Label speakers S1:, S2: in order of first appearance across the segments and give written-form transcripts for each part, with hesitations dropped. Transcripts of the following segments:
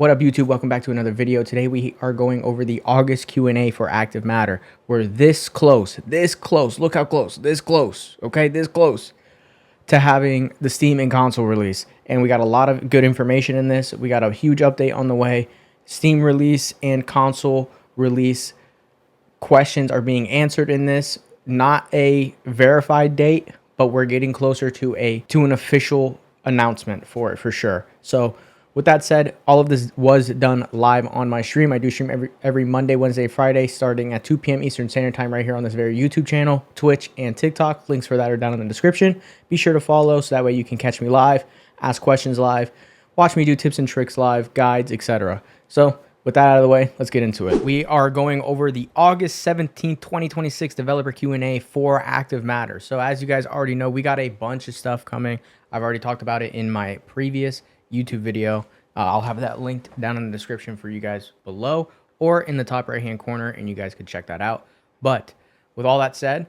S1: What up, YouTube? Welcome back to another video. Today we are going over the August Q&A for Active Matter. We're this close, look how close, this close, okay, this close to having the Steam and console release. And we got a lot of good information in this. We got a huge update on the way. Steam release and console release questions are being answered in this. Not a verified date, but we're getting closer to an official announcement for it for sure. So with that said, all of this was done live on my stream. I do stream every Monday, Wednesday, Friday, starting at 2 p.m. Eastern Standard Time right here on this very YouTube channel, Twitch, and TikTok. Links for that are down in the description. Be sure to follow so that way you can catch me live, ask questions live, watch me do tips and tricks live, guides, etc. So with that out of the way, let's get into it. We are going over the August 17th, 2026 developer Q&A for Active Matter. So as you guys already know, we got a bunch of stuff coming. I've already talked about it in my previous YouTube video. I'll have that linked down in the description for you guys below or in the top right hand corner, and you guys could check that out. But with all that said,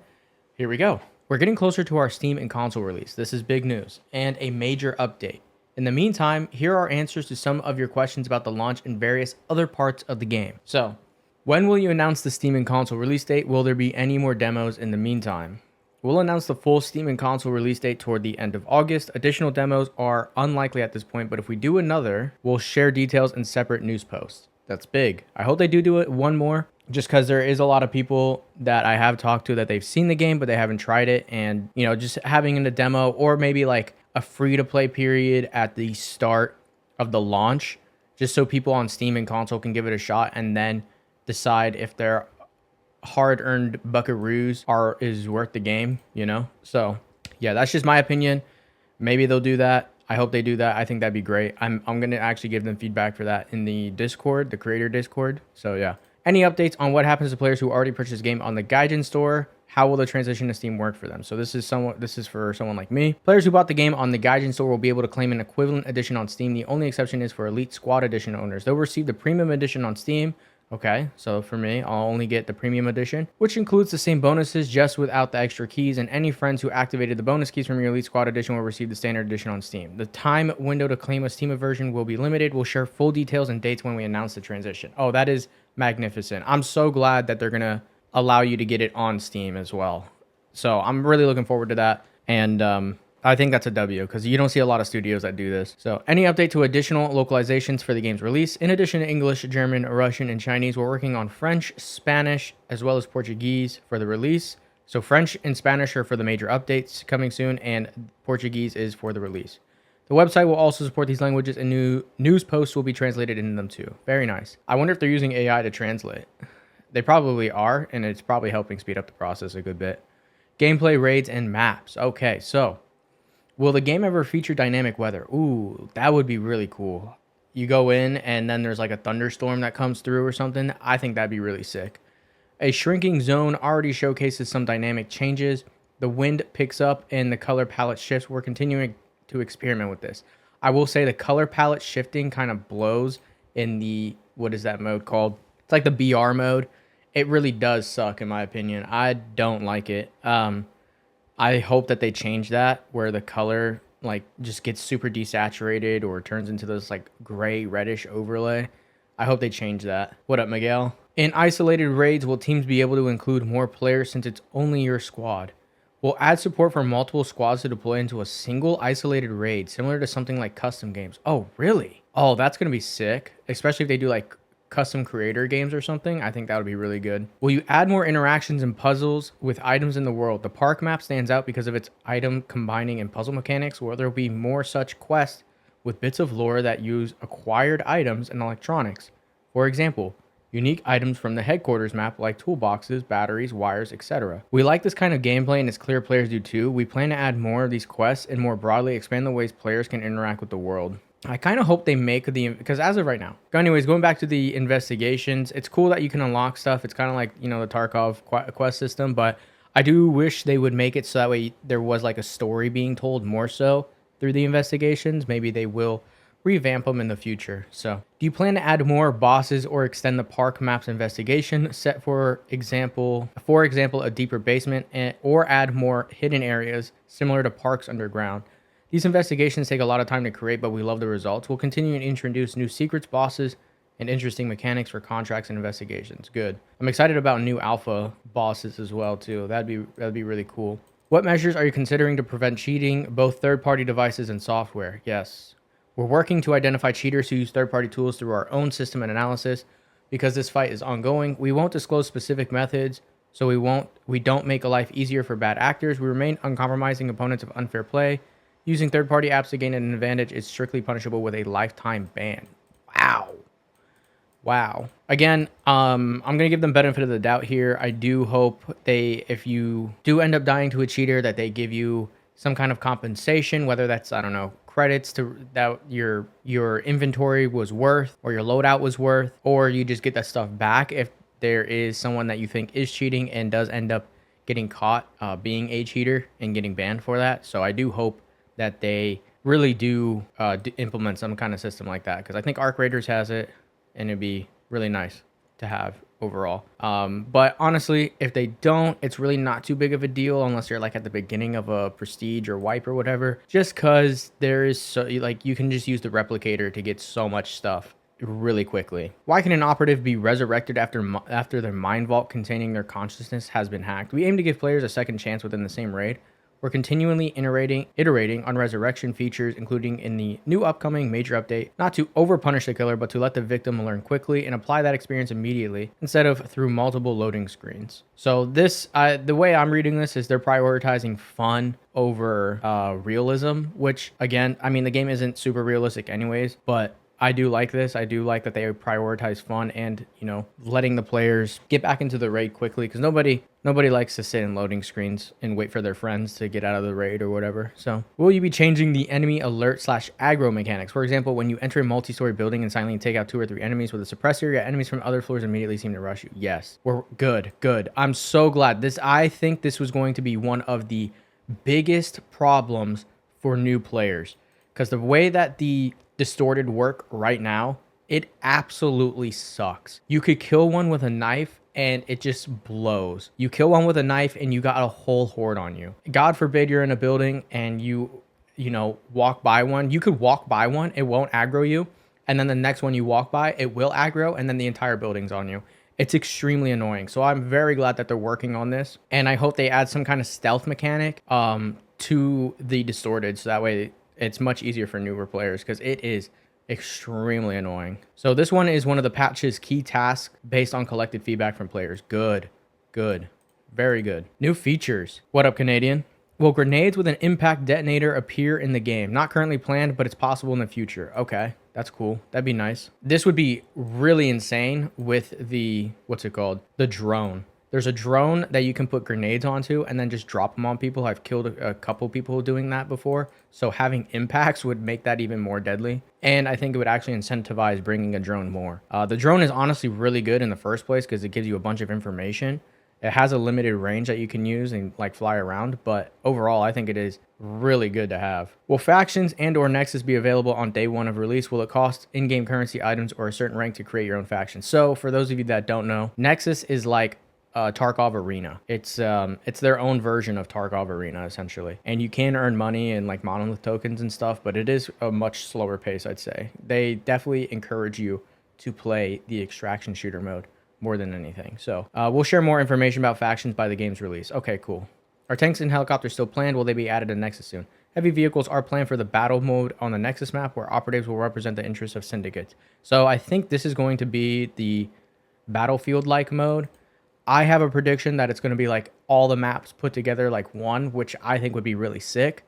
S1: here we go. We're getting closer to our Steam and console release. This is big news and a major update. In the meantime, here are answers to some of your questions about the launch and various other parts of the game. So, when will you announce the Steam and console release date? Will there be any more demos in the meantime? We'll announce the full Steam and console release date toward the end of August. Additional demos are unlikely at this point, but if we do another, we'll share details in separate news posts. That's big. I hope they do it one more, just because there is a lot of people that I have talked to that they've seen the game, but they haven't tried it. And, you know, just having in a demo or maybe like a free-to-play period at the start of the launch, just so people on Steam and console can give it a shot and then decide if they're hard-earned buckaroos is worth the game, you know? So yeah, that's just my opinion. Maybe they'll do that. I hope they do that. I think that'd be great. I'm gonna actually give them feedback for that in the Discord, the creator Discord. So yeah, any updates on what happens to players who already purchased the game on the Gaijin store? How will the transition to Steam work for them? So this is for someone like me. Players who bought the game on the Gaijin store will be able to claim an equivalent edition on Steam. The only exception is for Elite Squad Edition owners. They'll receive the premium edition on Steam. Okay, so for me, I'll only get the premium edition, which includes the same bonuses just without the extra keys, and any friends who activated the bonus keys from your Elite Squad edition will receive the standard edition on Steam. The time window to claim a Steam version will be limited. We'll share full details and dates when we announce the transition. Oh, that is magnificent. I'm so glad that they're going to allow you to get it on Steam as well. So I'm really looking forward to that, and I think that's a W because you don't see a lot of studios that do this. So any update to additional localizations for the game's release? In addition to English, German, Russian, and Chinese, we're working on French, Spanish, as well as Portuguese for the release. So French and Spanish are for the major updates coming soon, and Portuguese is for the release. The website will also support these languages, and new news posts will be translated into them too. Very nice. I wonder if they're using AI to translate. They probably are, and it's probably helping speed up the process a good bit. Gameplay, raids, and maps. Okay, so will the game ever feature dynamic weather? Ooh, that would be really cool. You go in and then there's like a thunderstorm that comes through or something. I think that'd be really sick. A shrinking zone already showcases some dynamic changes. The wind picks up and the color palette shifts. We're continuing to experiment with this. I will say the color palette shifting kind of blows in the, what is that mode called? It's like the BR mode. It really does suck in my opinion. I don't like it. I hope that they change that where the color like just gets super desaturated or turns into this like gray reddish overlay. I hope they change that. What up, Miguel? In isolated raids, will teams be able to include more players since it's only your squad? We'll add support for multiple squads to deploy into a single isolated raid, similar to something like custom games. Oh, really? Oh, that's going to be sick, especially if they do like custom creator games or something. I think that would be really good. Will you add more interactions and puzzles with items in the world? The park map stands out because of its item combining and puzzle mechanics, where there will be more such quests with bits of lore that use acquired items and electronics. For example, unique items from the headquarters map like toolboxes, batteries, wires, etc. We like this kind of gameplay and it's clear players do too. We plan to add more of these quests and more broadly expand the ways players can interact with the world. I kind of hope they make because as of right now. Anyways, going back to the investigations, it's cool that you can unlock stuff. It's kind of like, you know, the Tarkov quest system, but I do wish they would make it so that way there was like a story being told more so through the investigations. Maybe they will revamp them in the future. So do you plan to add more bosses or extend the park map's investigation set, for example, a deeper basement, or add more hidden areas similar to parks underground? These investigations take a lot of time to create, but we love the results. We'll continue to introduce new secrets, bosses, and interesting mechanics for contracts and investigations. Good. I'm excited about new alpha bosses as well too. That'd be really cool. What measures are you considering to prevent cheating, both third-party devices and software? Yes. We're working to identify cheaters who use third-party tools through our own system and analysis. Because this fight is ongoing, we won't disclose specific methods, so we don't make a life easier for bad actors. We remain uncompromising opponents of unfair play. Using third-party apps to gain an advantage is strictly punishable with a lifetime ban. Wow. Wow. Again, I'm going to give them benefit of the doubt here. I do hope if you do end up dying to a cheater, that they give you some kind of compensation, whether that's, I don't know, credits to that your inventory was worth, or your loadout was worth, or you just get that stuff back if there is someone that you think is cheating and does end up getting caught being a cheater and getting banned for that. So I do hope that they really do implement some kind of system like that, because I think Arc Raiders has it, and it'd be really nice to have overall. But honestly, if they don't, it's really not too big of a deal unless you're like at the beginning of a prestige or wipe or whatever, just because there is so like you can just use the replicator to get so much stuff really quickly. Why can an operative be resurrected after their mind vault containing their consciousness has been hacked? We aim to give players a second chance within the same raid. We're continually iterating on resurrection features, including in the new upcoming major update, not to over-punish the killer, but to let the victim learn quickly and apply that experience immediately, instead of through multiple loading screens. So this, the way I'm reading this is they're prioritizing fun over realism, which, again, I mean, the game isn't super realistic anyways, but I do like this. I do like that they prioritize fun and, you know, letting the players get back into the raid quickly, because nobody likes to sit in loading screens and wait for their friends to get out of the raid or whatever. So, will you be changing the enemy alert / aggro mechanics? For example, when you enter a multi-story building and silently take out 2 or 3 enemies with a suppressor, yet enemies from other floors immediately seem to rush you. Yes, we're good. I'm so glad. I think this was going to be one of the biggest problems for new players, because the way that the distorted work right now, it absolutely sucks. You could kill one with a knife and it just blows. You kill one with a knife and you got a whole horde on you. God forbid you're in a building and you know, walk by one. You could walk by one, it won't aggro you, and then the next one you walk by, it will aggro, and then the entire building's on you. It's extremely annoying. So I'm very glad that they're working on this, and I hope they add some kind of stealth mechanic to the distorted, so that way it's much easier for newer players, because it is extremely annoying. So this one is one of the patch's key tasks based on collected feedback from players. Good. Very good. New features. What up, Canadian? Will grenades with an impact detonator appear in the game? Not currently planned, but it's possible in the future. Okay, that's cool. That'd be nice. This would be really insane with the, what's it called? The drone. There's a drone that you can put grenades onto and then just drop them on people. I've killed a couple people doing that before. So having impacts would make that even more deadly. And I think it would actually incentivize bringing a drone more. The drone is honestly really good in the first place because it gives you a bunch of information. It has a limited range that you can use and like fly around. But overall, I think it is really good to have. Will factions and or Nexus be available on day 1 of release? Will it cost in-game currency items or a certain rank to create your own faction? So for those of you that don't know, Nexus is like Tarkov Arena. It's their own version of Tarkov Arena essentially, and you can earn money and like monolith tokens and stuff, but it is a much slower pace. I'd say they definitely encourage you to play the extraction shooter mode more than anything. So we'll share more information about factions by the game's release. Okay, cool. Are tanks and helicopters still planned? Will they be added to Nexus soon? Heavy vehicles are planned for the battle mode on the Nexus map, where operatives will represent the interests of syndicates. So I think this is going to be the battlefield-like mode. I have a prediction that it's going to be like all the maps put together like one, which I think would be really sick,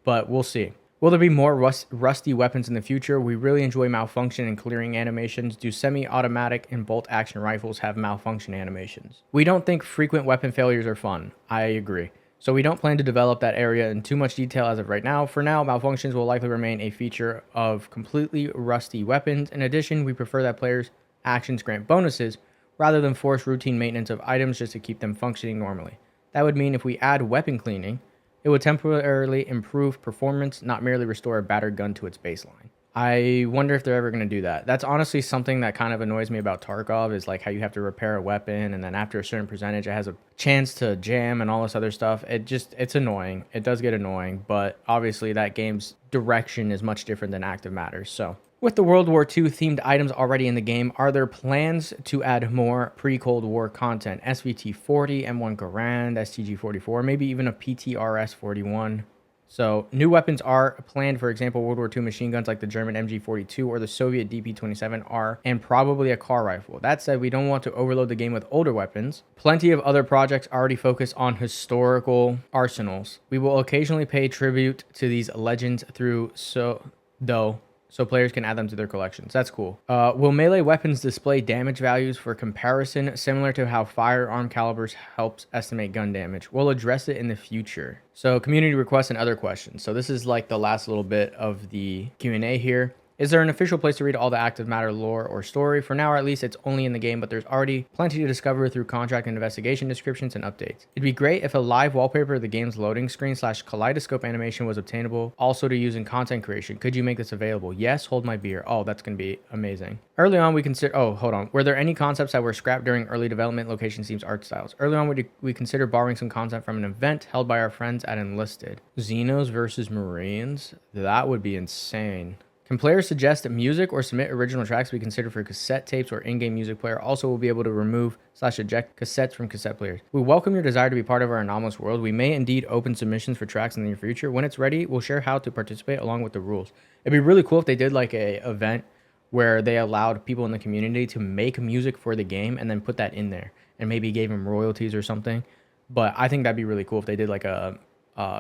S1: but we'll see. Will there be more rusty weapons in the future? We really enjoy malfunction and clearing animations. Do semi-automatic and bolt-action rifles have malfunction animations? We don't think frequent weapon failures are fun. I agree. So we don't plan to develop that area in too much detail as of right now. For now, malfunctions will likely remain a feature of completely rusty weapons. In addition, we prefer that players' actions grant bonuses rather than force routine maintenance of items just to keep them functioning normally. That would mean if we add weapon cleaning, it would temporarily improve performance, not merely restore a battered gun to its baseline. I wonder if they're ever going to do that. That's honestly something that kind of annoys me about Tarkov is like how you have to repair a weapon and then after a certain percentage it has a chance to jam and all this other stuff. It's annoying. It does get annoying, but obviously that game's direction is much different than active matters. So with the World War II themed items already in the game, are there plans to add more pre-Cold War content? SVT 40, M1 Garand, STG 44, maybe even a PTRS 41. So new weapons are planned, for example, World War II machine guns like the German MG42 or the Soviet DP27R, and probably a car rifle. That said, we don't want to overload the game with older weapons. Plenty of other projects already focus on historical arsenals. We will occasionally pay tribute to these legends through so players can add them to their collections. That's cool. Will melee weapons display damage values for comparison, similar to how firearm calibers helps estimate gun damage? We'll address it in the future. So community requests and other questions. So this is like the last little bit of the Q&A here. Is there an official place to read all the active matter lore or story? For now, or at least, it's only in the game, but there's already plenty to discover through contract and investigation descriptions and updates. It'd be great if a live wallpaper of the game's loading screen / kaleidoscope animation was obtainable, also to use in content creation. Could you make this available? Yes, hold my beer. Oh, that's going to be amazing. Early on, we consider... Oh, hold on. Were there any concepts that were scrapped during early development, location, themes, art styles? Early on, we considered borrowing some content from an event held by our friends at Enlisted. Xenos versus Marines? That would be insane. Can players suggest music or submit original tracks to be considered for cassette tapes or in-game music player? Also, we'll be able to remove / eject cassettes from cassette players. We welcome your desire to be part of our anomalous world. We may indeed open submissions for tracks in the near future. When it's ready, we'll share how to participate along with the rules. It'd be really cool if they did like a event where they allowed people in the community to make music for the game and then put that in there and maybe gave them royalties or something. But I think that'd be really cool if they did like a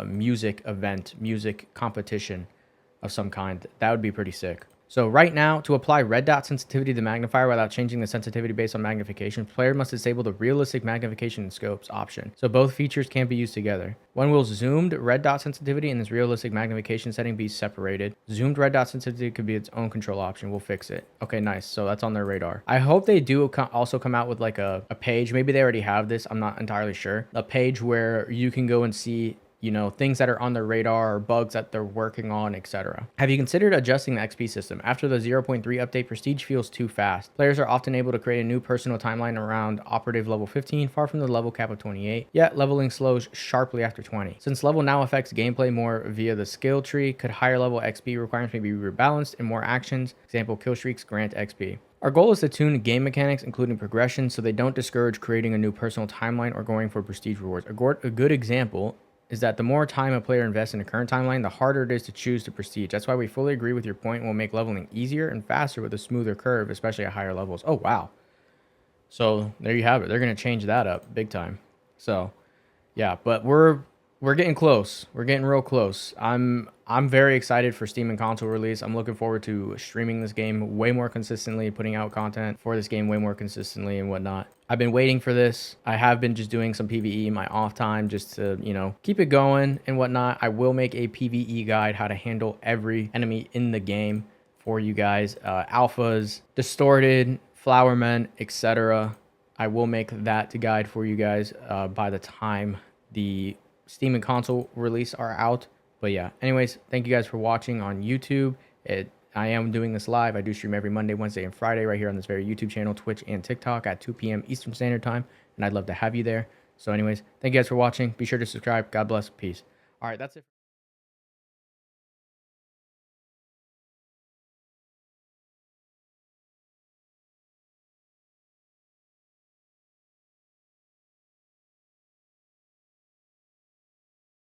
S1: music event, music competition of some kind. That would be pretty sick. So right now, to apply red dot sensitivity to magnifier without changing the sensitivity based on magnification, player must disable the realistic magnification and scopes option. So both features can't be used together. When will zoomed red dot sensitivity and this realistic magnification setting be separated? Zoomed red dot sensitivity could be its own control option. We'll fix it. Okay, nice. So that's on their radar. I hope they do also come out with like a page. Maybe they already have this. I'm not entirely sure. A page where you can go and see, you know, things that are on their radar or bugs that they're working on, etc. Have you considered adjusting the XP system? After the 0.3 update, Prestige feels too fast. Players are often able to create a new personal timeline around operative level 15, far from the level cap of 28, yet leveling slows sharply after 20. Since level now affects gameplay more via the skill tree, could higher level XP requirements may be rebalanced and more actions, example kill streaks, grant XP. Our goal is to tune game mechanics, including progression, so they don't discourage creating a new personal timeline or going for prestige rewards. A good example is that the more time a player invests in a current timeline, the harder it is to choose to prestige. That's why we fully agree with your point and will make leveling easier and faster with a smoother curve, especially at higher levels. Oh, wow. So there you have it. They're going to change that up big time. So yeah, but we're getting close. We're getting real close. I'm very excited for Steam and console release. I'm looking forward to streaming this game way more consistently, putting out content for this game way more consistently and whatnot. I've been waiting for this. I have been just doing some PvE in my off time just to, you know, keep it going and whatnot. I will make a PvE guide, how to handle every enemy in the game for you guys. Alphas, distorted, flowermen, etc. I will make that guide for you guys by the time the Steam and console release are out. But yeah, anyways, thank you guys for watching on YouTube. I am doing this live. I do stream every Monday, Wednesday, and Friday right here on this very YouTube channel, Twitch, and TikTok at 2 p.m. Eastern Standard Time, and I'd love to have you there. So anyways, thank you guys for watching. Be sure to subscribe. God bless. Peace. All right, that's it.